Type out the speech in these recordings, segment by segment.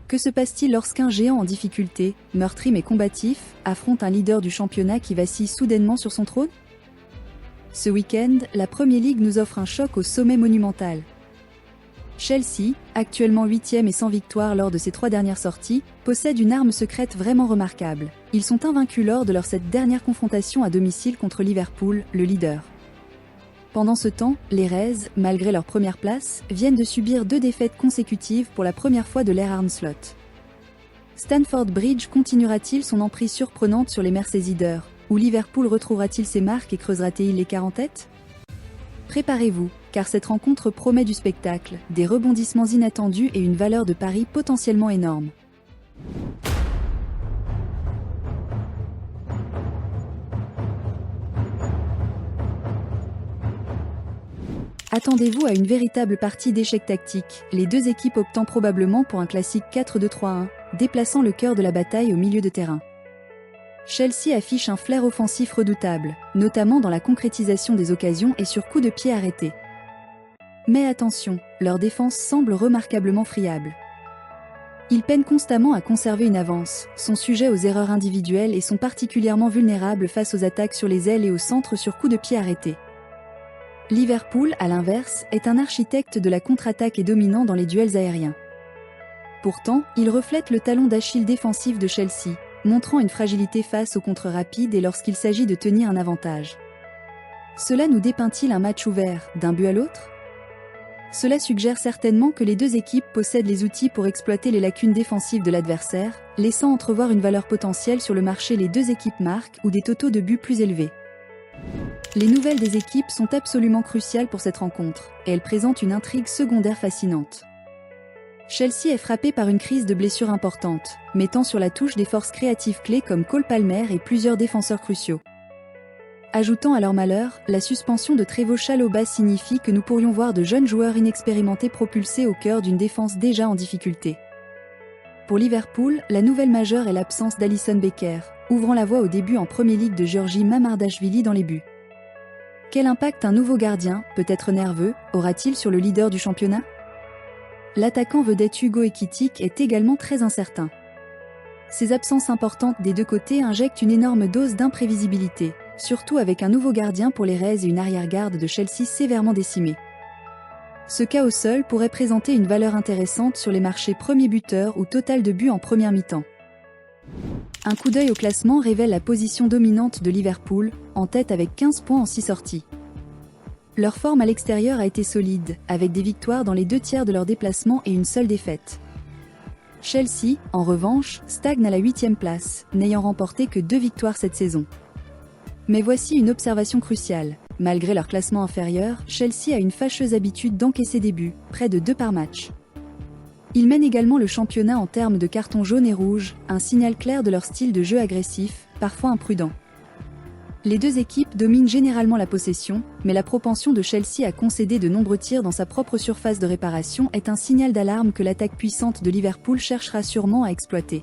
Que se passe-t-il lorsqu'un géant en difficulté, meurtri mais combatif, affronte un leader du championnat qui vacille soudainement sur son trône? Ce week-end, la Premier League nous offre un choc au sommet monumental. Chelsea, actuellement 8e et sans victoire lors de ses 3 dernières sorties, possède une arme secrète vraiment remarquable. Ils sont invaincus lors de cette dernière confrontation à domicile contre Liverpool, le leader. Pendant ce temps, les Reds, malgré leur première place, viennent de subir 2 défaites consécutives pour la première fois de l'ère Arne Slot. Stamford Bridge continuera-t-il son emprise surprenante sur les Merseyside, ou Liverpool retrouvera-t-il ses marques et creusera-t-il l'écart en tête? Préparez-vous, car cette rencontre promet du spectacle, des rebondissements inattendus et une valeur de pari potentiellement énorme. Attendez-vous à une véritable partie d'échecs tactiques, les 2 équipes optant probablement pour un classique 4-2-3-1, déplaçant le cœur de la bataille au milieu de terrain. Chelsea affiche un flair offensif redoutable, notamment dans la concrétisation des occasions et sur coups de pied arrêtés. Mais attention, leur défense semble remarquablement friable. Ils peinent constamment à conserver une avance, sont sujets aux erreurs individuelles et sont particulièrement vulnérables face aux attaques sur les ailes et au centre sur coups de pied arrêtés. Liverpool, à l'inverse, est un architecte de la contre-attaque et dominant dans les duels aériens. Pourtant, il reflète le talon d'Achille défensif de Chelsea, montrant une fragilité face aux contres rapides et lorsqu'il s'agit de tenir un avantage. Cela nous dépeint-il un match ouvert, d'un but à l'autre? Cela suggère certainement que les 2 équipes possèdent les outils pour exploiter les lacunes défensives de l'adversaire, laissant entrevoir une valeur potentielle sur le marché. Les 2 équipes marquent ou des totaux de buts plus élevés. Les nouvelles des équipes sont absolument cruciales pour cette rencontre, et elles présentent une intrigue secondaire fascinante. Chelsea est frappé par une crise de blessures importante, mettant sur la touche des forces créatives clés comme Cole Palmer et plusieurs défenseurs cruciaux. Ajoutant à leur malheur, la suspension de Trevoh Chalobah signifie que nous pourrions voir de jeunes joueurs inexpérimentés propulsés au cœur d'une défense déjà en difficulté. Pour Liverpool, la nouvelle majeure est l'absence d'Alisson Becker, ouvrant la voie au début en Premier League de Georgi Mamardashvili dans les buts. Quel impact un nouveau gardien, peut-être nerveux, aura-t-il sur le leader du championnat? L'attaquant vedette Hugo Ekitike est également très incertain. Ces absences importantes des 2 côtés injectent une énorme dose d'imprévisibilité, surtout avec un nouveau gardien pour les Reds et une arrière-garde de Chelsea sévèrement décimée. Ce chaos seul pourrait présenter une valeur intéressante sur les marchés premier buteur ou total de buts en première mi-temps. Un coup d'œil au classement révèle la position dominante de Liverpool, en tête avec 15 points en 6 sorties. Leur forme à l'extérieur a été solide, avec des victoires dans les 2 tiers de leurs déplacements et une seule défaite. Chelsea, en revanche, stagne à la 8e place, n'ayant remporté que 2 victoires cette saison. Mais voici une observation cruciale. Malgré leur classement inférieur, Chelsea a une fâcheuse habitude d'encaisser des buts, près de 2 par match. Ils mènent également le championnat en termes de cartons jaunes et rouges, un signal clair de leur style de jeu agressif, parfois imprudent. Les 2 équipes dominent généralement la possession, mais la propension de Chelsea à concéder de nombreux tirs dans sa propre surface de réparation est un signal d'alarme que l'attaque puissante de Liverpool cherchera sûrement à exploiter.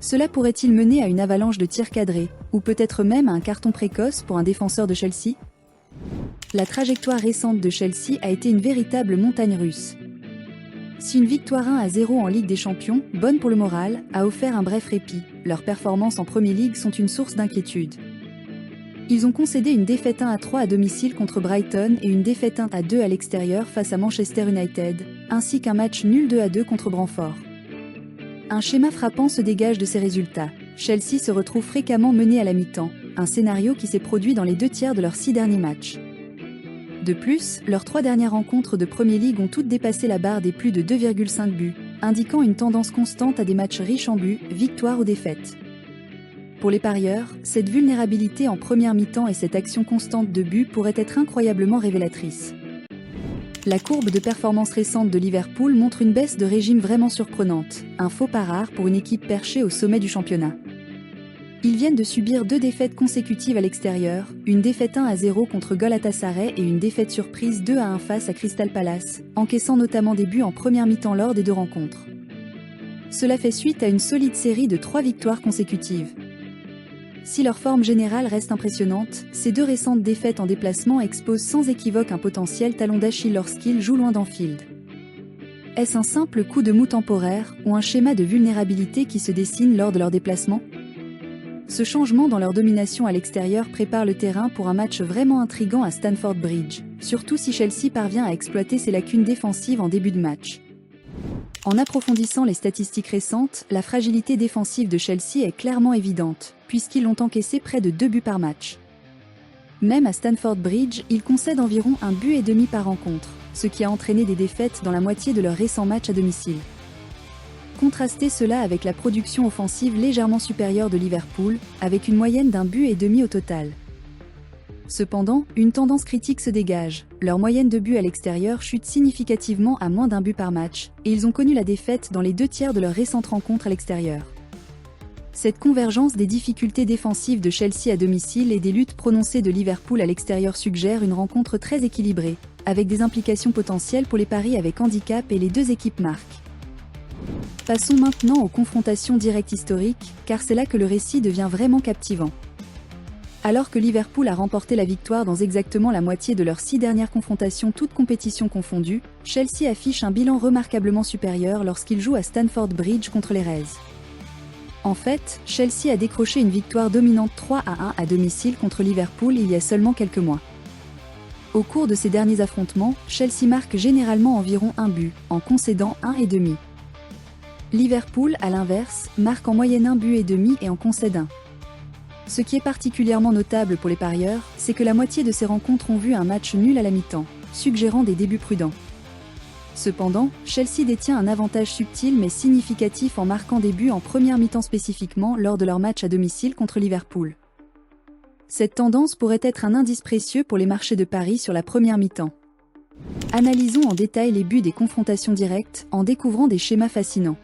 Cela pourrait-il mener à une avalanche de tirs cadrés, ou peut-être même à un carton précoce pour un défenseur de Chelsea? La trajectoire récente de Chelsea a été une véritable montagne russe. Si une victoire 1-0 en Ligue des Champions, bonne pour le moral, a offert un bref répit, leurs performances en Premier League sont une source d'inquiétude. Ils ont concédé une défaite 1-3 à domicile contre Brighton et une défaite 1-2 à l'extérieur face à Manchester United, ainsi qu'un match nul 2-2 contre Brentford. Un schéma frappant se dégage de ces résultats. Chelsea se retrouve fréquemment mené à la mi-temps, un scénario qui s'est produit dans les 2 tiers de leurs 6 derniers matchs. De plus, leurs 3 dernières rencontres de Premier League ont toutes dépassé la barre des plus de 2,5 buts, indiquant une tendance constante à des matchs riches en buts, victoires ou défaites. Pour les parieurs, cette vulnérabilité en première mi-temps et cette action constante de but pourraient être incroyablement révélatrices. La courbe de performance récente de Liverpool montre une baisse de régime vraiment surprenante, un faux pas rare pour une équipe perchée au sommet du championnat. Ils viennent de subir 2 défaites consécutives à l'extérieur, une défaite 1-0 contre Galatasaray et une défaite surprise 2-1 face à Crystal Palace, encaissant notamment des buts en première mi-temps lors des 2 rencontres. Cela fait suite à une solide série de 3 victoires consécutives. Si leur forme générale reste impressionnante, ces 2 récentes défaites en déplacement exposent sans équivoque un potentiel talon d'Achille lorsqu'ils jouent loin d'Anfield. Est-ce un simple coup de mou temporaire ou un schéma de vulnérabilité qui se dessine lors de leur déplacement? Ce changement dans leur domination à l'extérieur prépare le terrain pour un match vraiment intrigant à Stamford Bridge, surtout si Chelsea parvient à exploiter ses lacunes défensives en début de match. En approfondissant les statistiques récentes, la fragilité défensive de Chelsea est clairement évidente, puisqu'ils ont encaissé près de 2 buts par match. Même à Stamford Bridge, ils concèdent environ 1,5 but par rencontre, ce qui a entraîné des défaites dans la moitié de leurs récents matchs à domicile. Contrastez cela avec la production offensive légèrement supérieure de Liverpool, avec une moyenne d'1,5 but au total. Cependant, une tendance critique se dégage. Leur moyenne de buts à l'extérieur chute significativement à moins d'1 but par match, et ils ont connu la défaite dans les 2/3 de leurs récentes rencontres à l'extérieur. Cette convergence des difficultés défensives de Chelsea à domicile et des luttes prononcées de Liverpool à l'extérieur suggère une rencontre très équilibrée, avec des implications potentielles pour les paris avec handicap et les deux équipes marquent. Passons maintenant aux confrontations directes historiques, car c'est là que le récit devient vraiment captivant. Alors que Liverpool a remporté la victoire dans exactement la moitié de leurs 6 dernières confrontations toutes compétitions confondues, Chelsea affiche un bilan remarquablement supérieur lorsqu'il joue à Stamford Bridge contre les Reds. En fait, Chelsea a décroché une victoire dominante 3-1 à domicile contre Liverpool il y a seulement quelques mois. Au cours de ces derniers affrontements, Chelsea marque généralement environ 1 but, en concédant 1,5 buts. Liverpool, à l'inverse, marque en moyenne 1,5 but et en concède 1. Ce qui est particulièrement notable pour les parieurs, c'est que la moitié de ces rencontres ont vu un match nul à la mi-temps, suggérant des débuts prudents. Cependant, Chelsea détient un avantage subtil mais significatif en marquant des buts en première mi-temps spécifiquement lors de leur match à domicile contre Liverpool. Cette tendance pourrait être un indice précieux pour les marchés de paris sur la première mi-temps. Analysons en détail les buts des confrontations directes en découvrant des schémas fascinants.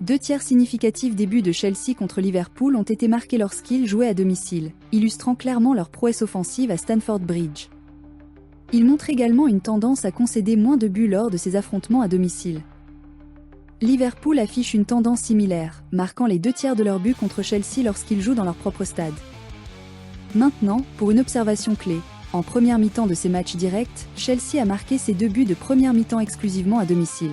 2/3 significatifs des buts de Chelsea contre Liverpool ont été marqués lorsqu'ils jouaient à domicile, illustrant clairement leur prouesse offensive à Stamford Bridge. Ils montrent également une tendance à concéder moins de buts lors de ces affrontements à domicile. Liverpool affiche une tendance similaire, marquant les 2/3 de leurs buts contre Chelsea lorsqu'ils jouent dans leur propre stade. Maintenant, pour une observation clé, en première mi-temps de ces matchs directs, Chelsea a marqué ses 2 buts de première mi-temps exclusivement à domicile.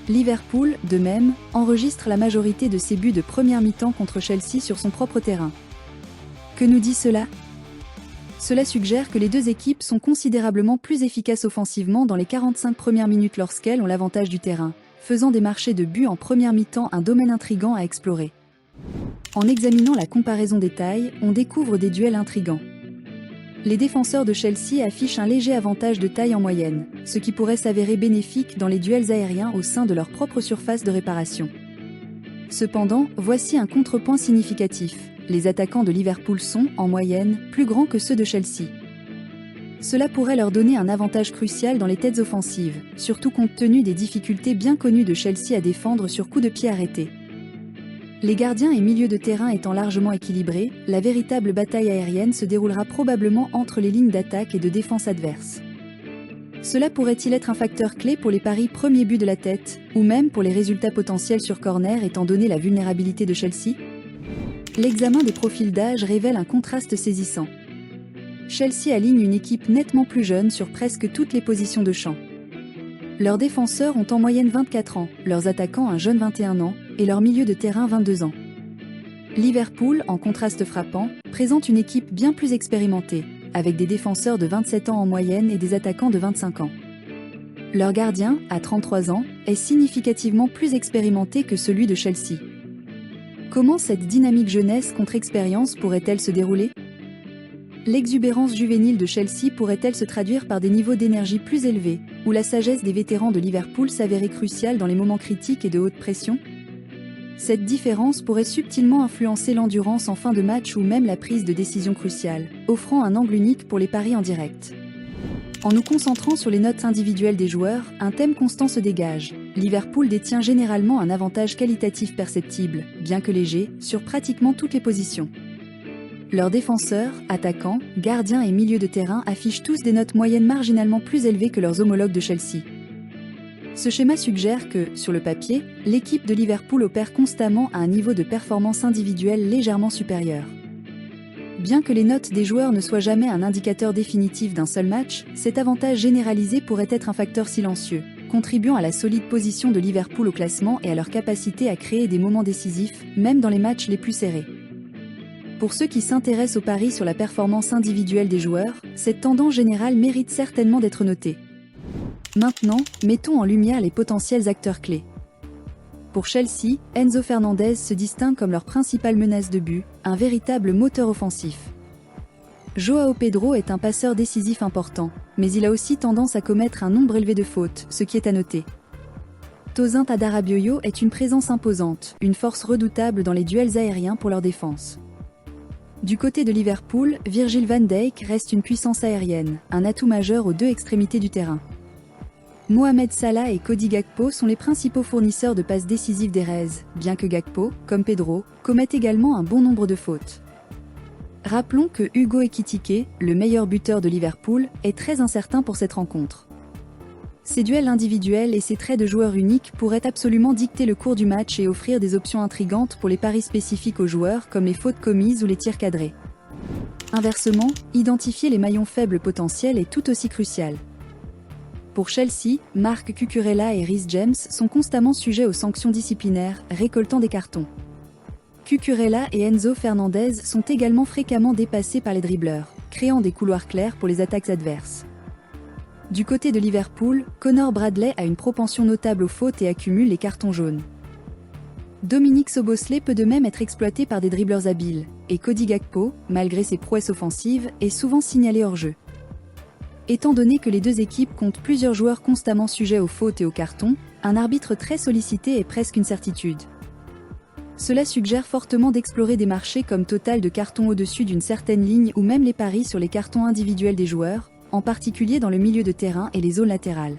Liverpool, de même, enregistre la majorité de ses buts de première mi-temps contre Chelsea sur son propre terrain. Que nous dit cela? Cela suggère que les deux équipes sont considérablement plus efficaces offensivement dans les 45 premières minutes lorsqu'elles ont l'avantage du terrain, faisant des marchés de buts en première mi-temps un domaine intrigant à explorer. En examinant la comparaison des tailles, on découvre des duels intrigants. Les défenseurs de Chelsea affichent un léger avantage de taille en moyenne, ce qui pourrait s'avérer bénéfique dans les duels aériens au sein de leur propre surface de réparation. Cependant, voici un contrepoint significatif. Les attaquants de Liverpool sont, en moyenne, plus grands que ceux de Chelsea. Cela pourrait leur donner un avantage crucial dans les têtes offensives, surtout compte tenu des difficultés bien connues de Chelsea à défendre sur coups de pied arrêtés. Les gardiens et milieux de terrain étant largement équilibrés, la véritable bataille aérienne se déroulera probablement entre les lignes d'attaque et de défense adverses. Cela pourrait-il être un facteur clé pour les paris premier but de la tête, ou même pour les résultats potentiels sur corner étant donné la vulnérabilité de Chelsea? L'examen des profils d'âge révèle un contraste saisissant. Chelsea aligne une équipe nettement plus jeune sur presque toutes les positions de champ. Leurs défenseurs ont en moyenne 24 ans, leurs attaquants un jeune 21 ans, et leur milieu de terrain 22 ans. Liverpool, en contraste frappant, présente une équipe bien plus expérimentée, avec des défenseurs de 27 ans en moyenne et des attaquants de 25 ans. Leur gardien, à 33 ans, est significativement plus expérimenté que celui de Chelsea. Comment cette dynamique jeunesse contre expérience pourrait-elle se dérouler? L'exubérance juvénile de Chelsea pourrait-elle se traduire par des niveaux d'énergie plus élevés, ou la sagesse des vétérans de Liverpool s'avérer cruciale dans les moments critiques et de haute pression? Cette différence pourrait subtilement influencer l'endurance en fin de match ou même la prise de décision cruciale, offrant un angle unique pour les paris en direct. En nous concentrant sur les notes individuelles des joueurs, un thème constant se dégage. Liverpool détient généralement un avantage qualitatif perceptible, bien que léger, sur pratiquement toutes les positions. Leurs défenseurs, attaquants, gardiens et milieux de terrain affichent tous des notes moyennes marginalement plus élevées que leurs homologues de Chelsea. Ce schéma suggère que, sur le papier, l'équipe de Liverpool opère constamment à un niveau de performance individuelle légèrement supérieur. Bien que les notes des joueurs ne soient jamais un indicateur définitif d'un seul match, cet avantage généralisé pourrait être un facteur silencieux, contribuant à la solide position de Liverpool au classement et à leur capacité à créer des moments décisifs, même dans les matchs les plus serrés. Pour ceux qui s'intéressent au pari sur la performance individuelle des joueurs, cette tendance générale mérite certainement d'être notée. Maintenant, mettons en lumière les potentiels acteurs clés. Pour Chelsea, Enzo Fernandez se distingue comme leur principale menace de but, un véritable moteur offensif. João Pedro est un passeur décisif important, mais il a aussi tendance à commettre un nombre élevé de fautes, ce qui est à noter. Tosin Tadarabioyo est une présence imposante, une force redoutable dans les duels aériens pour leur défense. Du côté de Liverpool, Virgil van Dijk reste une puissance aérienne, un atout majeur aux deux extrémités du terrain. Mohamed Salah et Cody Gakpo sont les principaux fournisseurs de passes décisives des Reds, bien que Gakpo, comme Pedro, commettent également un bon nombre de fautes. Rappelons que Hugo Ekitike, le meilleur buteur de Liverpool, est très incertain pour cette rencontre. Ses duels individuels et ses traits de joueur unique pourraient absolument dicter le cours du match et offrir des options intrigantes pour les paris spécifiques aux joueurs comme les fautes commises ou les tirs cadrés. Inversement, identifier les maillons faibles potentiels est tout aussi crucial. Pour Chelsea, Marc Cucurella et Reece James sont constamment sujets aux sanctions disciplinaires, récoltant des cartons. Cucurella et Enzo Fernandez sont également fréquemment dépassés par les dribbleurs, créant des couloirs clairs pour les attaques adverses. Du côté de Liverpool, Connor Bradley a une propension notable aux fautes et accumule les cartons jaunes. Dominique Szoboszlai peut de même être exploité par des dribbleurs habiles, et Cody Gakpo, malgré ses prouesses offensives, est souvent signalé hors jeu. Étant donné que les deux équipes comptent plusieurs joueurs constamment sujets aux fautes et aux cartons, un arbitre très sollicité est presque une certitude. Cela suggère fortement d'explorer des marchés comme total de cartons au-dessus d'une certaine ligne ou même les paris sur les cartons individuels des joueurs, en particulier dans le milieu de terrain et les zones latérales.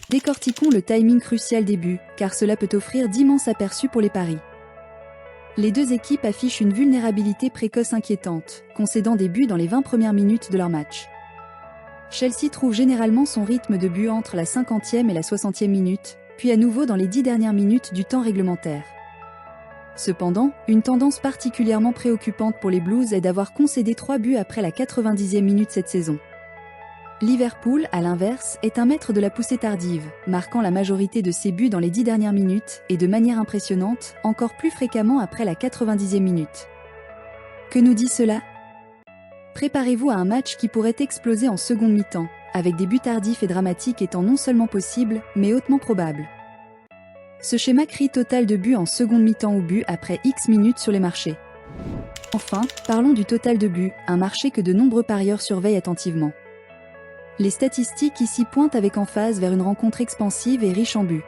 Décortiquons le timing crucial des buts, car cela peut offrir d'immenses aperçus pour les paris. Les deux équipes affichent une vulnérabilité précoce inquiétante, concédant des buts dans les 20 premières minutes de leur match. Chelsea trouve généralement son rythme de but entre la 50e et la 60e minute, puis à nouveau dans les 10 dernières minutes du temps réglementaire. Cependant, une tendance particulièrement préoccupante pour les Blues est d'avoir concédé 3 buts après la 90e minute cette saison. Liverpool, à l'inverse, est un maître de la poussée tardive, marquant la majorité de ses buts dans les 10 dernières minutes, et de manière impressionnante, encore plus fréquemment après la 90e minute. Que nous dit cela ? Préparez-vous à un match qui pourrait exploser en seconde mi-temps, avec des buts tardifs et dramatiques étant non seulement possibles, mais hautement probables. Ce schéma crie total de buts en seconde mi-temps ou buts après X minutes sur les marchés. Enfin, parlons du total de buts, un marché que de nombreux parieurs surveillent attentivement. Les statistiques ici pointent avec emphase vers une rencontre expansive et riche en buts.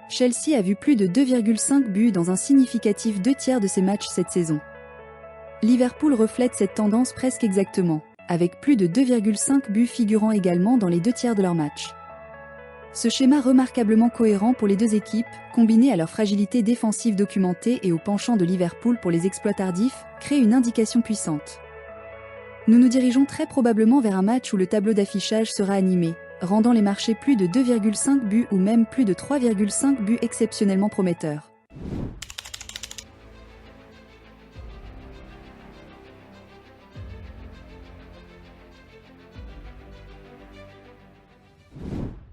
Chelsea a vu plus de 2,5 buts dans un significatif 2/3 de ses matchs cette saison. Liverpool reflète cette tendance presque exactement, avec plus de 2,5 buts figurant également dans les 2/3 de leurs matchs. Ce schéma remarquablement cohérent pour les deux équipes, combiné à leur fragilité défensive documentée et au penchant de Liverpool pour les exploits tardifs, crée une indication puissante. Nous nous dirigeons très probablement vers un match où le tableau d'affichage sera animé, rendant les marchés plus de 2,5 buts ou même plus de 3,5 buts exceptionnellement prometteurs.